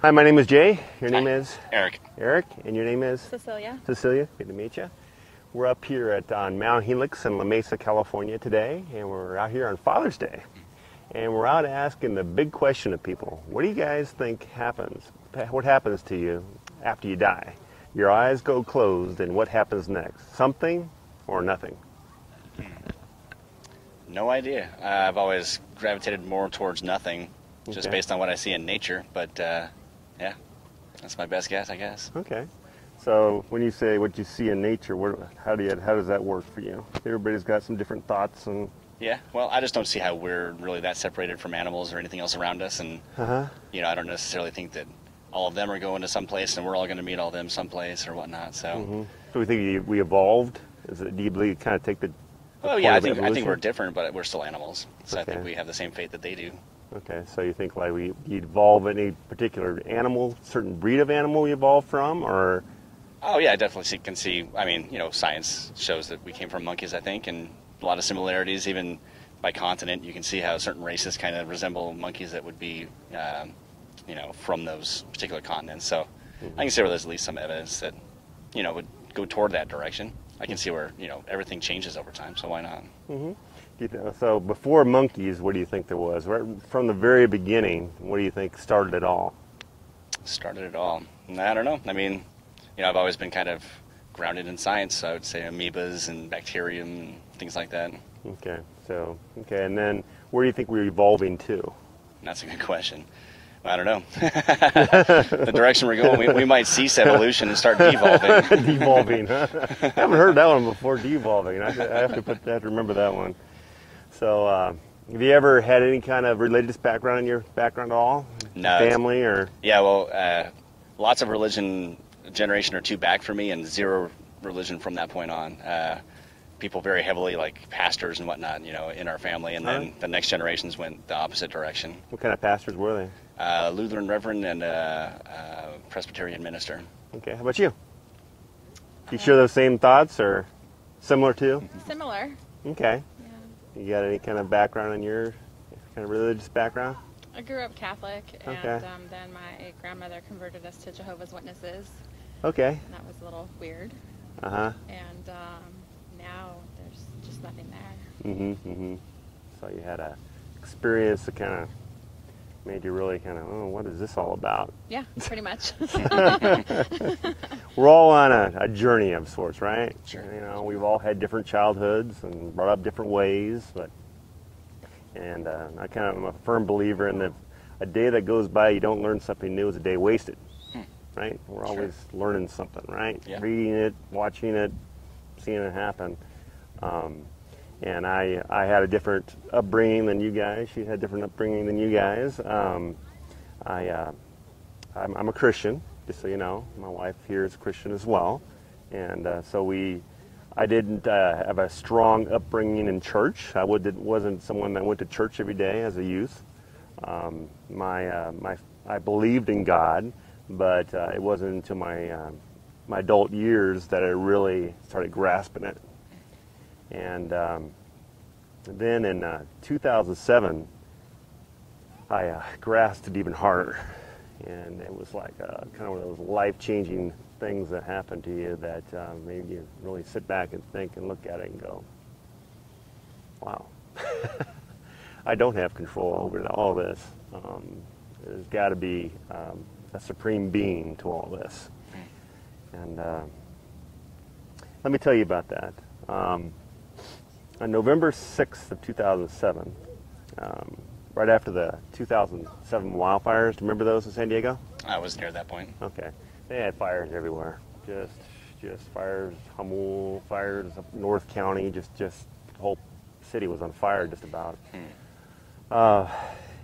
Hi, my name is Jay. Your name is? Eric. Eric. And your name is? Cecilia. Cecilia. Good to meet you. We're up here on Mount Helix in La Mesa, California today, and we're out here on Father's Day. And we're out asking the big question of people. What do you guys think happens? What happens to you after you die? Your eyes go closed, and what happens next? Something or nothing? No idea. I've always gravitated more towards nothing, just based on what I see in nature. But yeah, that's my best guess, I guess. Okay. So when you say what you see in nature, how does that work for you? Everybody's got some different thoughts and. Yeah, well, I just don't see how we're really that separated from animals or anything else around us, and you know, I don't necessarily think that all of them are going to some place and we're all going to meet all of them someplace or whatnot. So, So we think we evolved. Do you believe kind of take the well, yeah, I think we're different, but we're still animals. So I think we have the same fate that they do. Okay, so you think like we evolve any particular animal, certain breed of animal we evolved from, or? Oh yeah, I definitely can see. I mean, you know, science shows that we came from monkeys, I think, and a lot of similarities, even by continent. You can see how certain races kind of resemble monkeys that would be, you know, from those particular continents. So I can see where there's at least some evidence that, you know, would go toward that direction. I can see where, you know, everything changes over time, so why not? So before monkeys, what do you think there was? Right from the very beginning, what do you think started it all? Started it all? I don't know. I mean, you know, I've always been kind of grounded in science, so I would say amoebas and bacterium and things like that. Okay, and then where do you think we're evolving to? That's a good question. I don't know. The direction we're going, we might cease evolution and start devolving. Devolving, huh? I haven't heard that one before, devolving. I have to remember that one. So, have you ever had any kind of religious background in your background at all? No. Family or? Yeah, well, lots of religion, a generation or two back for me, and zero religion from that point on. People very heavily, like pastors and whatnot, you know, in our family, and then the next generations went the opposite direction. What kind of pastors were they? Lutheran reverend and Presbyterian minister. Okay, how about you? Do you share those same thoughts or similar to? Similar. Okay. Yeah. You got any kind of background in your kind of religious background? I grew up Catholic, and then my grandmother converted us to Jehovah's Witnesses. Okay. And that was a little weird. Uh-huh. And now there's just nothing there. So you had a experience that kind of made you really kind of, oh, what is this all about? Yeah, pretty much. We're all on a journey of sorts, right? Sure. You know, we've all had different childhoods and brought up different ways, and I kind of am a firm believer in that a day that goes by you don't learn something new is a day wasted, right? We're always learning something, right? Yeah. Reading it, watching it, seeing it happen. And I had a different upbringing than you guys. She had a different upbringing than you guys. I'm a Christian, just so you know. My wife here is a Christian as well. And so I didn't have a strong upbringing in church. I wasn't someone that went to church every day as a youth. I believed in God, but it wasn't until my adult years that I really started grasping it. And then in 2007, I grasped it even harder. And it was like kind of one of those life-changing things that happen to you that made you really sit back and think and look at it and go, wow, I don't have control over all this. There's got to be a supreme being to all this. And let me tell you about that. On November 6th of 2007, right after the 2007 wildfires, do you remember those in San Diego? I was near that point. Okay. They had fires everywhere. Just fires, Hummel, fires up North County, just the whole city was on fire just about.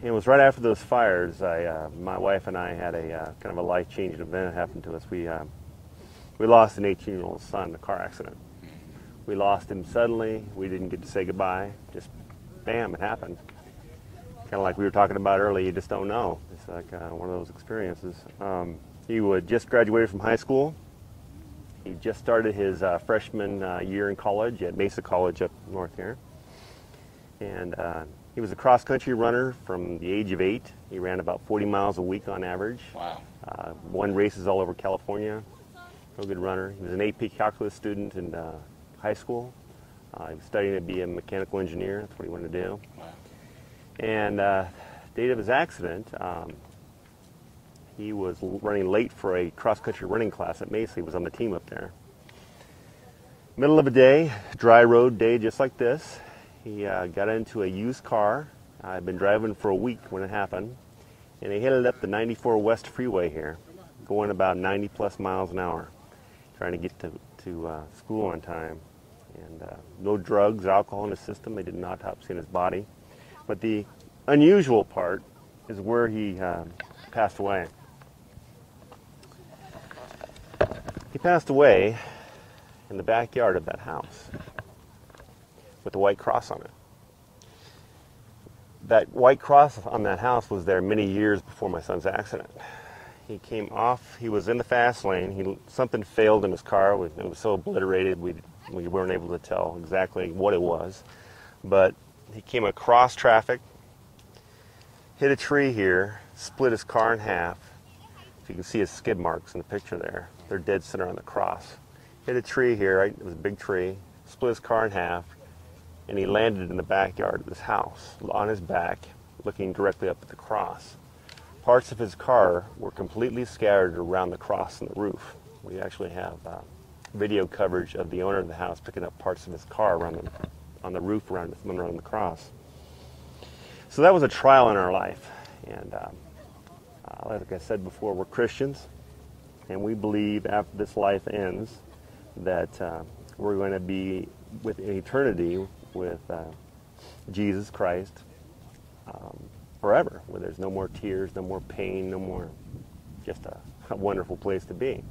It was right after those fires, my wife and I had a kind of a life-changing event happen to us. We lost an 18-year-old son in a car accident. We lost him suddenly. We didn't get to say goodbye. Just, bam, it happened. Kind of like we were talking about earlier, you just don't know. It's like one of those experiences. He had just graduated from high school. He just started his freshman year in college at Mesa College up north here. And he was a cross-country runner from the age of 8. He ran about 40 miles a week on average. Wow. Won races all over California. Real good runner. He was an AP calculus student in high school. He was studying to be a mechanical engineer. That's what he wanted to do. Wow. And date of his accident, he was running late for a cross-country running class at Mesa. He was on the team up there. Middle of a day, dry road day just like this. He got into a used car. I'd been driving for a week when it happened. And he headed up the 94 West Freeway here, going about 90 plus miles an hour, trying to get to school on time. And no drugs or alcohol in his system. They did an autopsy in his body. But the unusual part is where he passed away. He passed away in the backyard of that house with a white cross on it. That white cross on that house was there many years before my son's accident. He came off, he was in the fast lane, something failed in his car, it was so obliterated we weren't able to tell exactly what it was. But he came across traffic, hit a tree here, split his car in half. If you can see his skid marks in the picture there, they're dead center on the cross. Hit a tree here, right? It was a big tree, split his car in half, and he landed in the backyard of his house, on his back, looking directly up at the cross. Parts of his car were completely scattered around the cross and the roof. We actually have video coverage of the owner of the house picking up parts of his car on the roof around the cross. So that was a trial in our life. And like I said before, we're Christians, and we believe after this life ends that we're going to be with eternity with Jesus Christ forever, where there's no more tears, no more pain, no more, just a wonderful place to be.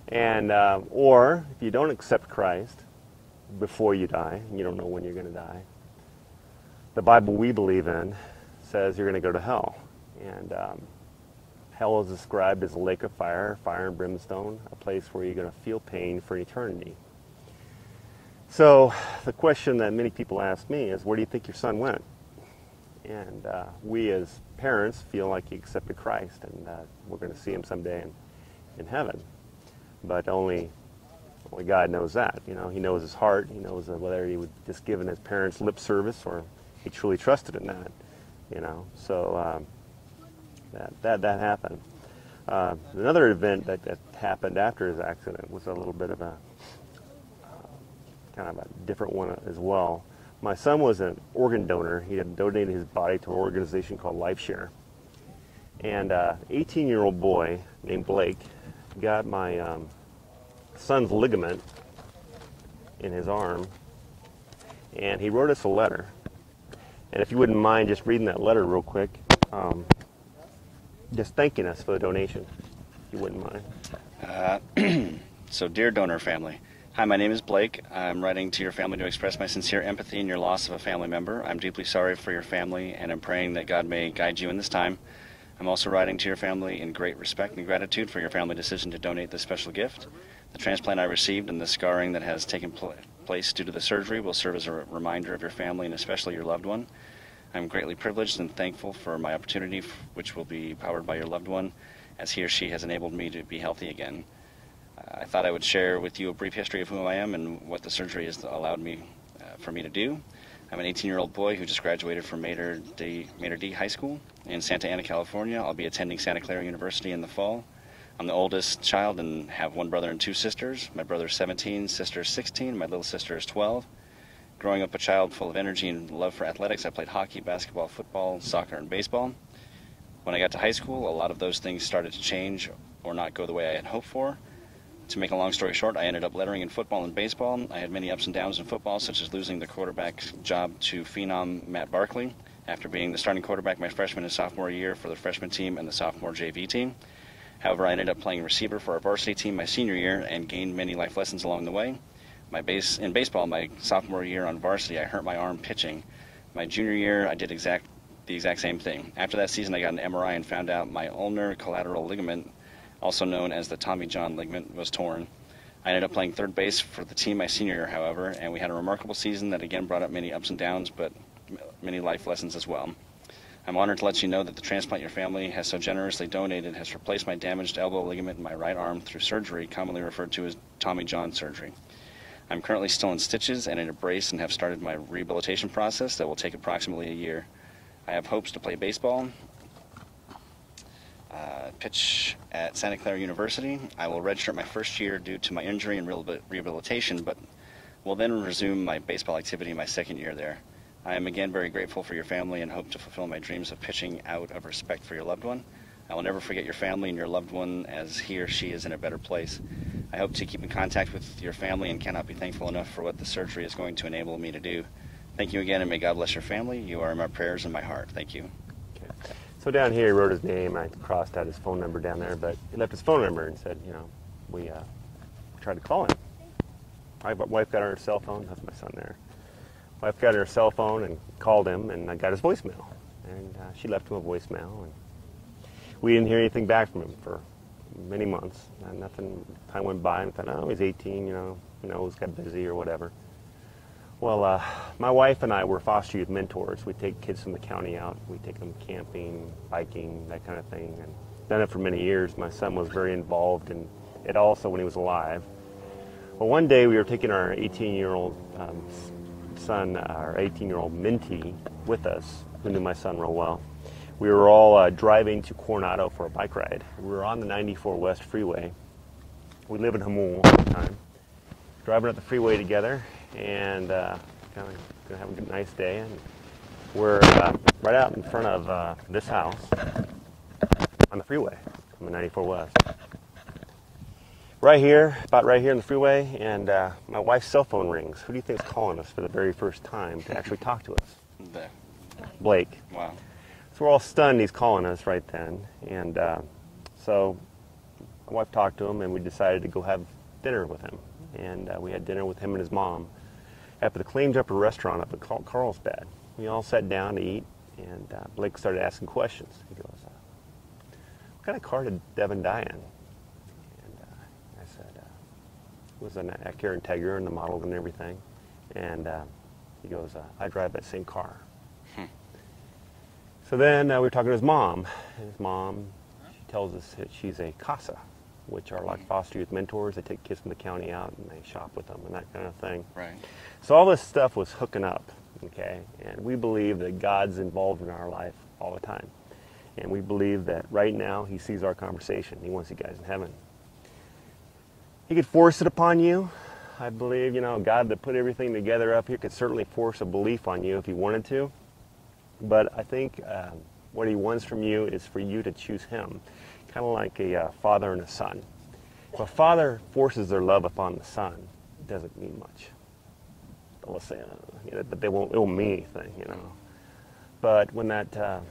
And or if you don't accept Christ before you die, and you don't know when you're going to die, the Bible we believe in says you're going to go to hell. And hell is described as a lake of fire, fire and brimstone, a place where you're going to feel pain for eternity. So the question that many people ask me is, where do you think your son went? And we as parents feel like he accepted Christ, and we're going to see him someday in heaven. But only God knows that. You know, he knows his heart. He knows whether he would just given his parents lip service or he truly trusted in that. You know, so that happened. Another event that happened after his accident was a little bit of a kind of a different one as well. My son was an organ donor. He had donated his body to an organization called LifeShare. And an 18-year-old boy named Blake got my son's ligament in his arm, and he wrote us a letter. And if you wouldn't mind just reading that letter real quick, just thanking us for the donation, if you wouldn't mind. So, dear donor family, hi, my name is Blake. I'm writing to your family to express my sincere empathy in your loss of a family member. I'm deeply sorry for your family, and I'm praying that God may guide you in this time. I'm also writing to your family in great respect and gratitude for your family decision to donate this special gift. The transplant I received and the scarring that has taken place due to the surgery will serve as a reminder of your family and especially your loved one. I'm greatly privileged and thankful for my opportunity, which will be powered by your loved one, as he or she has enabled me to be healthy again. I thought I would share with you a brief history of who I am and what the surgery has allowed me for me to do. I'm an 18-year-old boy who just graduated from Mater D High School in Santa Ana, California. I'll be attending Santa Clara University in the fall. I'm the oldest child and have one brother and two sisters. My brother's 17, sister's 16, my little sister is 12. Growing up a child full of energy and love for athletics, I played hockey, basketball, football, soccer, and baseball. When I got to high school, a lot of those things started to change or not go the way I had hoped for. To make a long story short, I ended up lettering in football and baseball. I had many ups and downs in football, such as losing the quarterback job to phenom Matt Barkley after being the starting quarterback my freshman and sophomore year for the freshman team and the sophomore JV team. However, I ended up playing receiver for our varsity team my senior year and gained many life lessons along the way. In baseball, my sophomore year on varsity, I hurt my arm pitching. My junior year, I did the exact same thing. After that season, I got an MRI and found out my ulnar collateral ligament, also known as the Tommy John ligament, was torn. I ended up playing third base for the team my senior year, however, and we had a remarkable season that again brought up many ups and downs, but many life lessons as well. I'm honored to let you know that the transplant your family has so generously donated has replaced my damaged elbow ligament in my right arm through surgery, commonly referred to as Tommy John surgery. I'm currently still in stitches and in a brace and have started my rehabilitation process that will take approximately a year. I have hopes to play baseball, pitch at Santa Clara University. I will redshirt my first year due to my injury and rehabilitation, but will then resume my baseball activity my second year there. I am again very grateful for your family and hope to fulfill my dreams of pitching out of respect for your loved one. I will never forget your family and your loved one as he or she is in a better place. I hope to keep in contact with your family and cannot be thankful enough for what the surgery is going to enable me to do. Thank you again, and may God bless your family. You are in my prayers and my heart. Thank you. Okay. So down here, he wrote his name. I crossed out his phone number down there, but he left his phone number and said, we tried to call him. My wife got on her cell phone. That's my son there. Wife got on her cell phone and called him, and I got his voicemail. And she left him a voicemail, and we didn't hear anything back from him for many months. And nothing. Time went by, and I thought, oh, he's 18, he's got busy or whatever. Well, my wife and I were foster youth mentors. We take kids from the county out. We take them camping, biking, that kind of thing, and done it for many years. My son was very involved in it also when he was alive. Well, one day we were taking our 18-year-old son, our 18-year-old mentee, with us, who knew my son real well. We were all driving to Coronado for a bike ride. We were on the 94 West Freeway. We live in Hamul at the time. Driving up the freeway together, and kind of gonna have a good, nice day. And we're right out in front of this house on the freeway on the 94 West. Right here, about right here in the freeway, and my wife's cell phone rings. Who do you think is calling us for the very first time to actually talk to us? Blake. Wow. So we're all stunned he's calling us right then. And so my wife talked to him, and we decided to go have dinner with him. And we had dinner with him and his mom at the Claim Jumper restaurant up in Carlsbad. We all sat down to eat, and Blake started asking questions. He goes, what kind of car did Devin die in? I said, it was an Acura Integra and the model and everything. And he goes, I drive that same car. So then we were talking to his mom. And his mom, she tells us that she's a CASA, which are like foster youth mentors. They take kids from the county out and they shop with them and that kind of thing. Right. So all this stuff was hooking up, okay? And we believe that God's involved in our life all the time. And we believe that right now he sees our conversation. He wants you guys in heaven. He could force it upon you. I believe, God that put everything together up here could certainly force a belief on you if he wanted to. But I think what he wants from you is for you to choose him, kind of like a father and a son. If a father forces their love upon the son, it doesn't mean much. They'll say, but it won't mean anything, But when that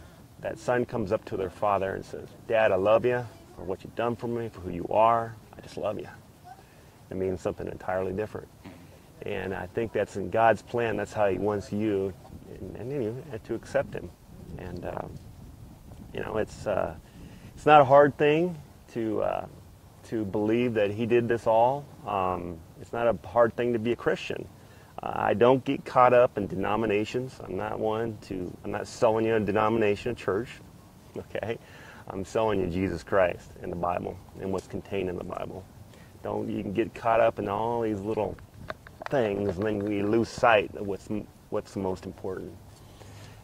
son comes up to their father and says, Dad, I love you for what you've done for me, for who you are, I just love you. It means something entirely different. And I think that's in God's plan. That's how he wants you and to accept him. And, it's not a hard thing to believe that he did this all. It's not a hard thing to be a Christian. I don't get caught up in denominations. I'm not selling you a denomination, a church, okay? I'm selling you Jesus Christ and the Bible and what's contained in the Bible. You can get caught up in all these little things, and then we lose sight of what's the most important.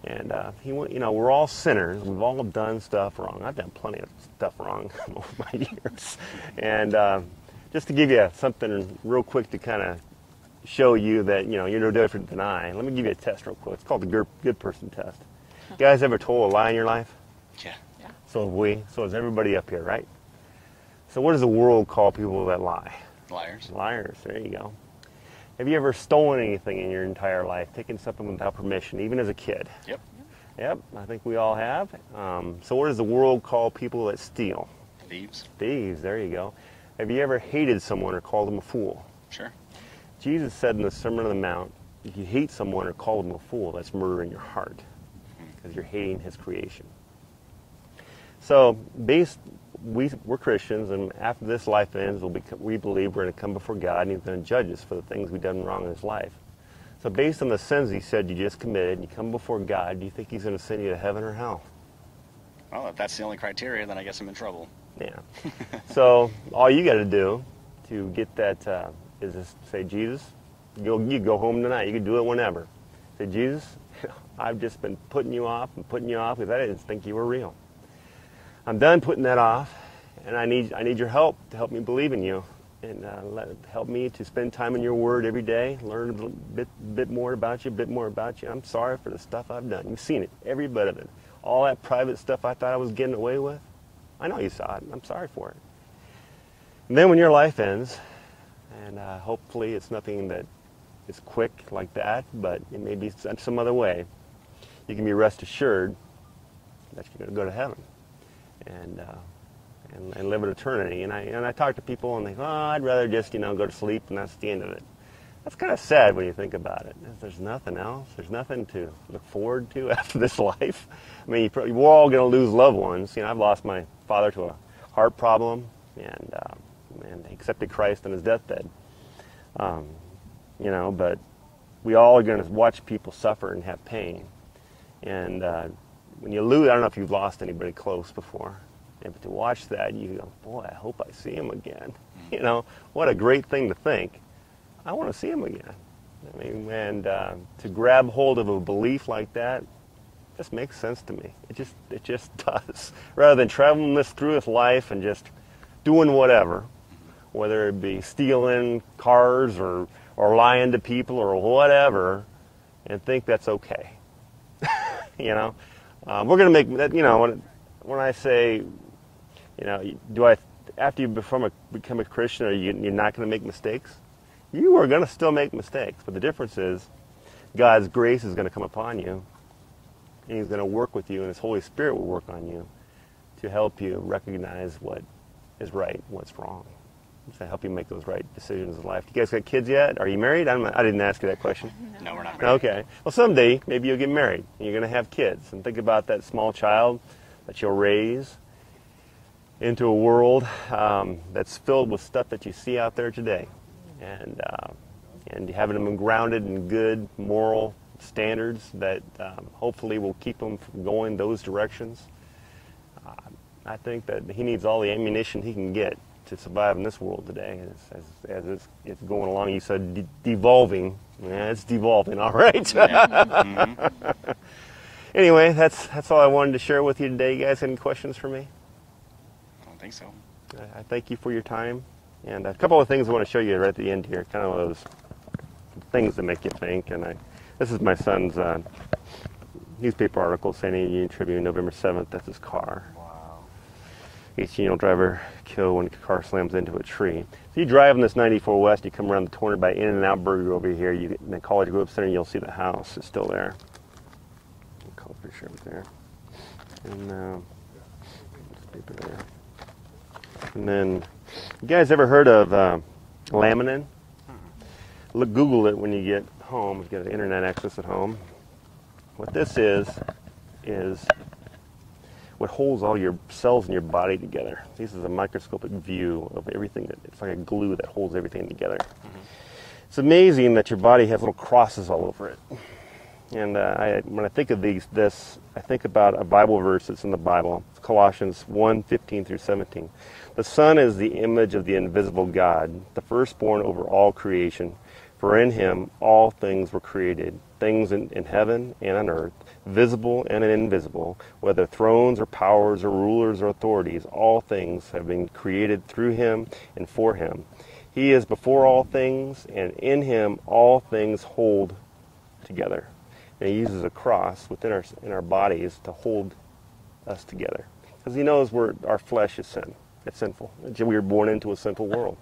And we're all sinners. We've all done stuff wrong. I've done plenty of stuff wrong over my years. And just to give you something real quick to kind of show you that you're no different than I. Let me give you a test real quick. It's called the good person test. You guys ever told a lie in your life? Yeah. So have we. So has everybody up here, right? So what does the world call people that lie? Liars. Liars. There you go. Have you ever stolen anything in your entire life, taken something without permission, even as a kid? Yep. Yep, I think we all have. So what does the world call people that steal? Thieves. Thieves, there you go. Have you ever hated someone or called them a fool? Sure. Jesus said in the Sermon on the Mount, if you hate someone or call them a fool, that's murder in your heart, because you're hating his creation. So we're Christians, and after this life ends, we believe we're going to come before God, and he's going to judge us for the things we've done wrong in his life. So based on the sins he said you just committed, and you come before God, do you think he's going to send you to heaven or hell? Well, if that's the only criteria, then I guess I'm in trouble. Yeah. So all you got to do to get that is just say, Jesus, you go home tonight. You can do it whenever. Say, Jesus, I've just been putting you off because I didn't think you were real. I'm done putting that off, and I need your help to help me believe in you, and help me to spend time in your Word every day, learn a bit more about you, I'm sorry for the stuff I've done. You've seen it, every bit of it. All that private stuff I thought I was getting away with, I know you saw it. I'm sorry for it. And then when your life ends, and hopefully it's nothing that is quick like that, but it may be some other way, you can be rest assured that you're going to go to heaven and live an eternity. And I talk to people and they go, I'd rather just go to sleep, and that's the end of it. That's kind of sad when you think about it. There's nothing else. There's nothing to look forward to after this life. I mean, we're all going to lose loved ones. I've lost my father to a heart problem, and he accepted Christ on his deathbed. But we all are going to watch people suffer and have pain. And when you lose, I don't know if you've lost anybody close before, but to watch that, you go, boy, I hope I see him again. What a great thing to think. I want to see him again. I mean, and to grab hold of a belief like that just makes sense to me. It just does. Rather than traveling through this life and just doing whatever, whether it be stealing cars or lying to people or whatever, and think that's okay. We're going to make that. When I say, after you become a Christian, you're not going to make mistakes? You are going to still make mistakes, but the difference is God's grace is going to come upon you, and he's going to work with you, and his Holy Spirit will work on you to help you recognize what is right and what's wrong, to help you make those right decisions in life. You guys got kids yet? Are you married? I didn't ask you that question. No, we're not married. Okay. Well, someday maybe you'll get married, and you're going to have kids, and think about that small child that you'll raise into a world that's filled with stuff that you see out there today. And having them grounded in good moral standards that hopefully will keep them from going those directions. I think that he needs all the ammunition he can get to survive in this world today. As it's going along, you said devolving. Yeah, it's devolving, all right. Mm-hmm. Anyway, that's all I wanted to share with you today. You guys have any questions for me? I don't think so. I thank you for your time. And a couple of things I want to show you right at the end here, kind of those things that make you think. And this is my son's newspaper article, San Diego Tribune, November 7th. That's his car. Wow. 18-year-old driver killed when a car slams into a tree. So you drive on this 94 West, you come around the corner by In-N-Out Burger over here, you get in the College Grove Center, you'll see the house is still there. I'll pretty sure it was there. And paper there. And then, you guys ever heard of laminin? Google it when you get home, if you got internet access at home. What this is what holds all your cells in your body together. This is a microscopic view of everything. It's like a glue that holds everything together. Mm-hmm. It's amazing that your body has little crosses all over it. And when I think of this, I think about a Bible verse that's in the Bible. It's Colossians 1:15 through 17. The Son is the image of the invisible God, the firstborn over all creation. For in him all things were created, things in heaven and on earth, visible and invisible, whether thrones or powers or rulers or authorities, all things have been created through him and for him. He is before all things, and in him all things hold together. And he uses a cross within our bodies to hold us together. Because he knows our flesh is sin. It's sinful. We were born into a sinful world.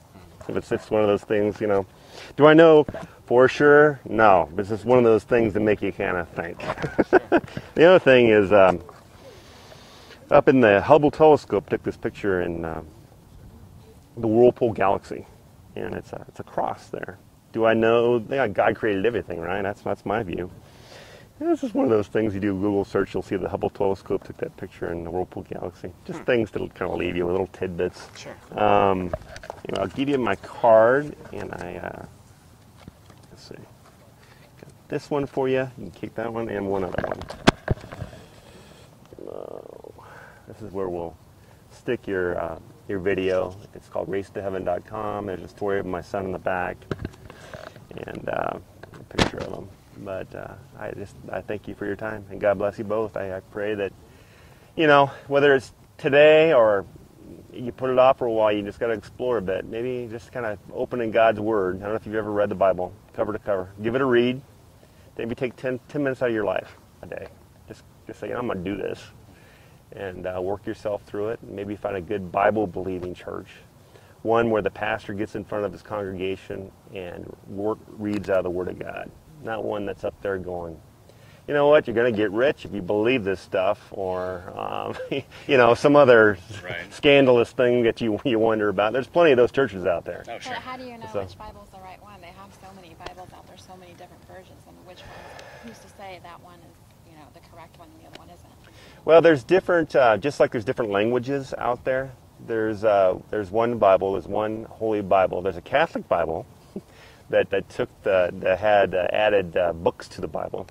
If it's one of those things, Do I know for sure? No. But it's just one of those things that make you kind of think. The other thing is, up in the Hubble telescope, took this picture in the Whirlpool Galaxy. And it's a cross there. Do I know? God created everything, right? That's my view. This is one of those things you do a Google search, you'll see the Hubble telescope took that picture in the Whirlpool Galaxy. Just things that'll kind of leave you with little tidbits. Sure. I'll give you my card, and let's see. Got this one for you. You can keep that one and one other one. This is where we'll stick your video. It's called racetoheaven.com. There's a story of my son in the back and a picture of him. But I thank you for your time, and God bless you both. I pray that, you know, whether it's today or you put it off for a while, you just got to explore a bit. Maybe just kind of opening God's Word. I don't know if you've ever read the Bible cover to cover. Give it a read. Maybe take 10 minutes out of your life a day. Just say, I'm going to do this. And work yourself through it. Maybe find a good Bible-believing church. One where the pastor gets in front of his congregation and reads out of the Word of God. Not one that's up there going, you know what, you're going to get rich if you believe this stuff, or, you know, some other scandalous thing that you wonder about. There's plenty of those churches out there. Oh, sure. But how do you know which Bible's the right one? They have so many Bibles out there, so many different versions, and which one, who's to say that one is, you know, the correct one and the other one isn't? Well, there's different, just like there's different languages out there. There's one Bible, there's one Holy Bible. There's a Catholic Bible that had added books to the Bible.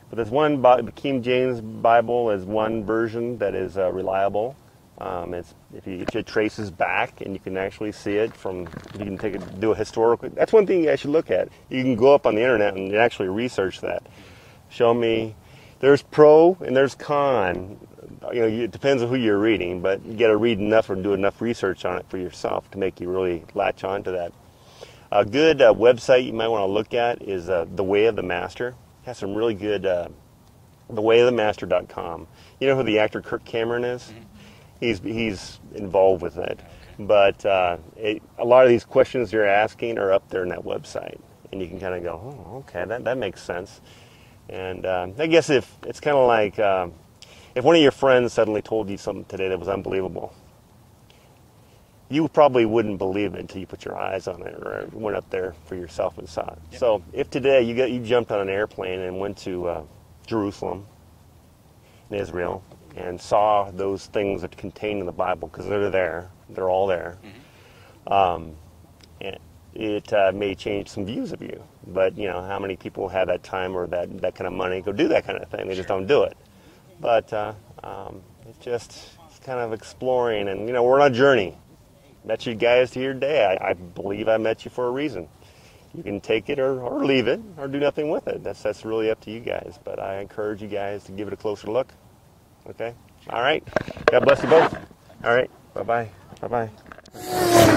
But there's one, the King James Bible is one version that is reliable. It traces back, and you can actually see it from. You can do a historical. That's one thing you guys should look at. You can go up on the internet and actually research that. Show me. There's pro and there's con. You know, it depends on who you're reading, but you got to read enough or do enough research on it for yourself to make you really latch on to that. A good website you might want to look at is The Way of the Master. It has some really good, thewayofthemaster.com. You know who the actor Kirk Cameron is? Mm-hmm. He's involved with it. But a lot of these questions you're asking are up there in that website. And you can kind of go, oh, okay, that makes sense. And I guess if it's kind of like if one of your friends suddenly told you something today that was unbelievable, you probably wouldn't believe it until you put your eyes on it or went up there for yourself and saw it. Yep. So if today you jumped on an airplane and went to Jerusalem in Israel and saw those things that are contained in the Bible, because they're all there, and it may change some views of you. But, you know, how many people have that time or that kind of money go do that kind of thing? They just don't do it. But it's kind of exploring, and, you know, we're on a journey. Met you guys here today. I believe I met you for a reason. You can take it or leave it or do nothing with it. That's really up to you guys. But I encourage you guys to give it a closer look. Okay? All right? God bless you both. All right. Bye-bye. Bye-bye.